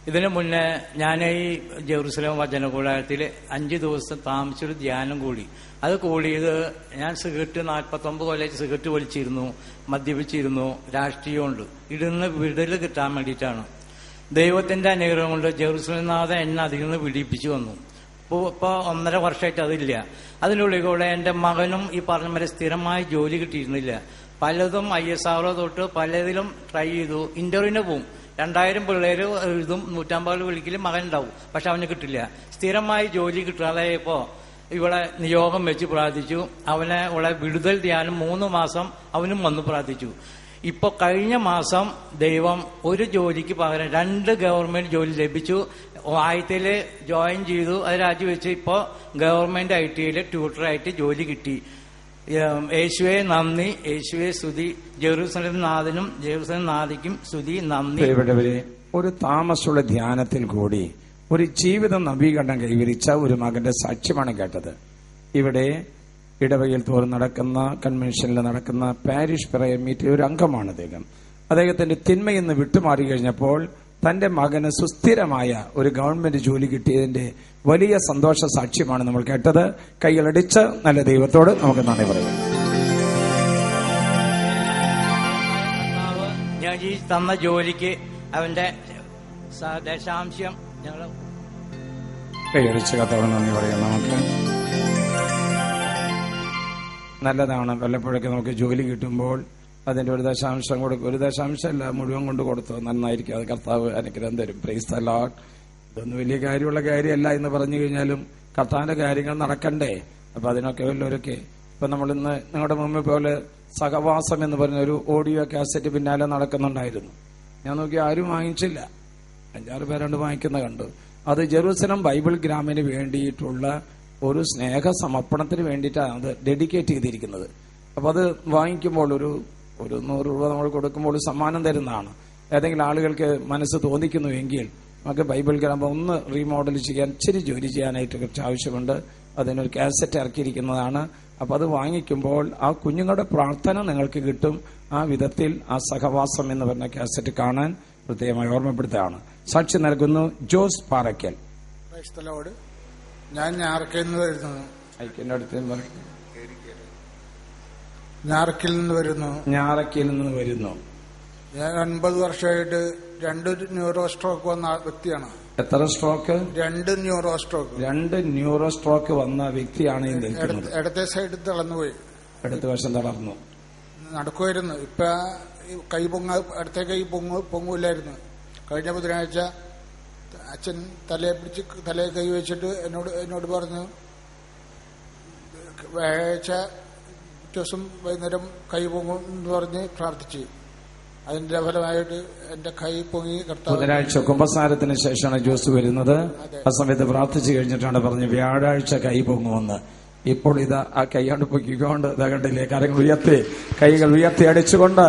ഇതിനു മുന്നേ ഞാൻ ഈ ജെറുസലേം വചനകൂടാരത്തിൽ 5 ദിവസം താമസിച്ചൊരു ധ്യാനം കൂടി. അത് കൂടിയത് ഞാൻ സിഗരറ്റ് 49 കൊല്ലം സിഗരറ്റ് വലിച്ചിരുന്നു, മദ്യപിച്ചിരുന്നു, രാഷ്ട്രീയമുണ്ട്. ഇതിന്ന് വിടുതൽ കിട്ടാൻ വേണ്ടിയിട്ടാണ്. ദൈവത്തിന്റെ അനുഗ്രഹം കൊണ്ട് ജെറുസലേം നാഥൻ എന്നെ അതിൽ നിന്ന് വിടിപ്പിച്ചു വന്നു. ഇപ്പോൾ 1.5 വർഷമായിട്ട് അതില്ല. അതിനുള്ളിൽ കൂടെ എൻ്റെ മകനും ഈ പറഞ്ഞ പോലെ സ്ഥിരമായി ജോലി കിട്ടിയിരുന്നില്ല. പലതും ISRO തൊട്ട് പലതിലും ട്രൈ ചെയ്തു. ഇന്റർവ്യൂവിന് പോവും. 2000 പിള്ളേര് എഴുതും, 150 വിളിക്കലും മകൻ ഉണ്ടാവും. പക്ഷെ അവന് കിട്ടില്ല. സ്ഥിരമായി ജോലി കിട്ടാതായപ്പോ ഇവിടെ നിയോഗം വെച്ച് പ്രാർത്ഥിച്ചു. അവനെ ഇവിടെ വിടുതൽ ധ്യാനം 3 മാസം അവനും വന്ന് പ്രാർത്ഥിച്ചു. ഇപ്പൊ കഴിഞ്ഞ മാസം ദൈവം ഒരു ജോലിക്ക് പകരം 2 ഗവൺമെന്റ് ജോലി ലഭിച്ചു. ആദ്യത്തില് ജോയിൻ ചെയ്തു, അത് രാജിവെച്ച് ഇപ്പോ ഗവൺമെന്റ് ITയിൽ ട്യൂട്ടറായിട്ട് ജോലി കിട്ടി. യേശുവേ നന്ദി, യേശുവേ സ്തുതി. ജെറുസലേം നാഥനും ജെറുസലേം നാഥിക്കും സ്തുതി, നന്ദി. ഒരു താമസമുള്ള ധ്യാനത്തിൽ കൂടി ഒരു ജീവിത നവീകരണം കൈവരിച്ച ഒരു മകന്റെ സാക്ഷ്യമാണ് കേട്ടത്. ഇവിടെ ഇടവകയിൽ തോറും നടക്കുന്ന കൺവെൻഷനിൽ നടക്കുന്ന പാരിഷ് പ്രയർ മീറ്റിൽ ഒരു അംഗമാണ് അദ്ദേഹം. അദ്ദേഹത്തിന്റെ തിന്മയിൽ നിന്ന് വിട്ടുമാറി കഴിഞ്ഞപ്പോൾ തന്റെ മകന് സുസ്ഥിരമായ ഒരു ഗവൺമെന്റ് ജോലി കിട്ടിയതിന്റെ വലിയ സന്തോഷ സാക്ഷ്യമാണ് നമ്മൾ കേട്ടത്. കൈകളടിച്ച് നല്ല ദൈവത്തോട് നമുക്ക് നന്ദി പറയാം. ഞാൻ ഈ തന്ന ജോലിക്ക് അവന്റെ ദശാംശം ഞങ്ങൾ കൈയടിച്ച് കത്തോട് നന്ദി പറയാം. നമുക്ക് നല്ലതാണ് വല്ലപ്പോഴൊക്കെ നമുക്ക് ജോലി കിട്ടുമ്പോൾ അതിന്റെ 1 ദശാംശം കൊടുക്കും. 1 ദശാംശമല്ല, മുഴുവൻ കൊണ്ട് കൊടുത്തു നന്നായിരിക്കും. അത് കർത്താവ് അനുഗ്രഹം തരും. Price the Lord. ഇതൊന്നും വലിയ കാര്യമുള്ള കാര്യമല്ല എന്ന് പറഞ്ഞു കഴിഞ്ഞാലും കർത്താവിന്റെ കാര്യങ്ങൾ നടക്കണ്ടേ? അപ്പൊ അതിനൊക്കെ വല്ലവരൊക്കെ ഇപ്പൊ നമ്മൾ ഇന്ന് നിങ്ങളുടെ മുമ്പിൽ പോലെ സഹവാസം എന്ന് പറഞ്ഞ ഒരു ഓഡിയോ കാസറ്റ് പിന്നാലെ നടക്കുന്നുണ്ടായിരുന്നു. ഞാൻ നോക്കി ആരും വാങ്ങിച്ചില്ല. 5-6 പേരാണ്ട് വാങ്ങിക്കുന്ന കണ്ടു. അത് ജെറുസലേം ബൈബിൾ ഗ്രാമിന് വേണ്ടിയിട്ടുള്ള ഒരു സ്നേഹ സമർപ്പണത്തിന് വേണ്ടിയിട്ടാണ് അത് ഡെഡിക്കേറ്റ് ചെയ്തിരിക്കുന്നത്. അപ്പൊ അത് വാങ്ങിക്കുമ്പോൾ ഒരു 100 രൂപ നമ്മൾ കൊടുക്കുമ്പോൾ സമ്മാനം തരുന്നതാണ്. ഏതെങ്കിലും ആളുകൾക്ക് മനസ്സ് തോന്നിക്കുന്നു എങ്കിൽ നമുക്ക് ബൈബിൾ ഗ്രാമം ഒന്ന് റീമോഡൽ ചെയ്യാൻ, ഇച്ചിരി ജോലി ചെയ്യാനായിട്ട് കുറച്ച് ആവശ്യമുണ്ട്. അതിനൊരു കാസറ്റ് ഇറക്കിയിരിക്കുന്നതാണ്. അപ്പൊ അത് വാങ്ങിക്കുമ്പോൾ ആ കുഞ്ഞുങ്ങളുടെ പ്രാർത്ഥന നിങ്ങൾക്ക് കിട്ടും. ആ വിധത്തിൽ ആ സഹവാസം എന്ന് പറഞ്ഞ കാസറ്റ് കാണാൻ പ്രത്യേകമായി ഓർമ്മപ്പെടുത്തുകയാണ്. സാക്ഷി നൽകുന്നു ജോസ് പാറയ്ക്കൽ. ഞാൻ ഞാറക്കയിൽ നിന്ന് വരുന്നു. ഞാറക്കയിൽ നിന്ന് വരുന്നു. ഞാൻ 9 വർഷമായിട്ട് 2 ന്യൂറോ സ്ട്രോക്ക് വന്ന വ്യക്തിയാണ്. എത്ര stroke? 2 neuro stroke. 2 neuro stroke വന്ന വ്യക്തിയാണ് ഈ നിൽക്കുന്നത്. ഇടത്തെ സൈഡ് തളർന്നുപോയി. ഇടത്തെ വശം തളർന്നു. നടക്കുമായിരുന്നു. ഇപ്പൊ കൈ ഇടത്തെ കൈ പൊങ്ങൂലായിരുന്നു. കഴിഞ്ഞ ബുധനാഴ്ച അച്ഛൻ തലയെ കൈ വെച്ചിട്ട് എന്നോട് പറഞ്ഞു, വ്യാഴാഴ്ച ദിവസം വൈകുന്നേരം കൈ പൊങ്ങും എന്ന് പറഞ്ഞ് പ്രാർത്ഥിച്ചു. അതിന്റെ ഫലമായിട്ട് എന്റെ കൈ പൊങ്ങി. ബുധനാഴ്ച കുമ്പസാരത്തിന് ശേഷമാണ് ജോസ് വരുന്നത്. ആ സമയത്ത് പ്രാർത്ഥിച്ചു കഴിഞ്ഞിട്ടാണ് പറഞ്ഞ് വ്യാഴാഴ്ച കൈ പൊങ്ങുമെന്ന്. ഇപ്പോൾ ഇതാ ആ കൈകൊണ്ട് പൊക്കിക്കൊണ്ട് കണ്ടില്ലേ, കൈകൾ ഉയർത്തി അടിച്ചുകൊണ്ട്.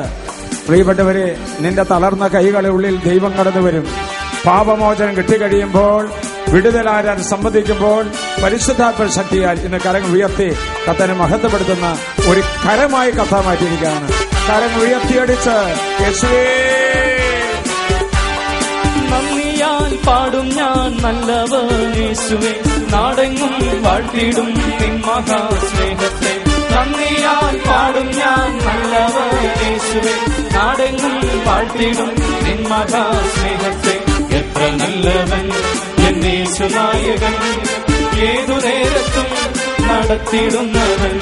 പ്രിയപ്പെട്ടവരെ, നിന്റെ തളർന്ന കൈകളുടെ ഉള്ളിൽ ദൈവം കടന്നു വരും. പാപമോചനം കിട്ടിക്കഴിയുമ്പോൾ, വിടുതലാരാൻ സംബന്ധിക്കുമ്പോൾ പരിശുദ്ധാത്മ ശക്തിയാൽ ഇന്ന് കരങ്ങൾ ഉയർത്തി കർത്താവിനെ മഹത്വപ്പെടുത്തുന്ന ഒരു കരമായി കഥ മാറ്റിയിരിക്കുകയാണ്. കരങ്ങൾ ഉയർത്തിയടിച്ച് യേശുവേ നന്ദിയാൽ പാടും ഞാൻ നല്ലവൻ യേശുവേ, നാടെങ്ങും വാഴ്ത്തിടും നിൻ മഹാസ്നേഹത്തെ. നന്ദിയാൽ പാടും ഞാൻ നല്ലവൻ യേശുവേ, നാടെങ്ങും വാഴ്ത്തിടും നിൻ മഹാസ്നേഹത്തെ. എത്ര നല്ലവൻ എൻ യേശുനായകൻ, ഏതു നേരത്തും നടത്തിടുന്നവൻ.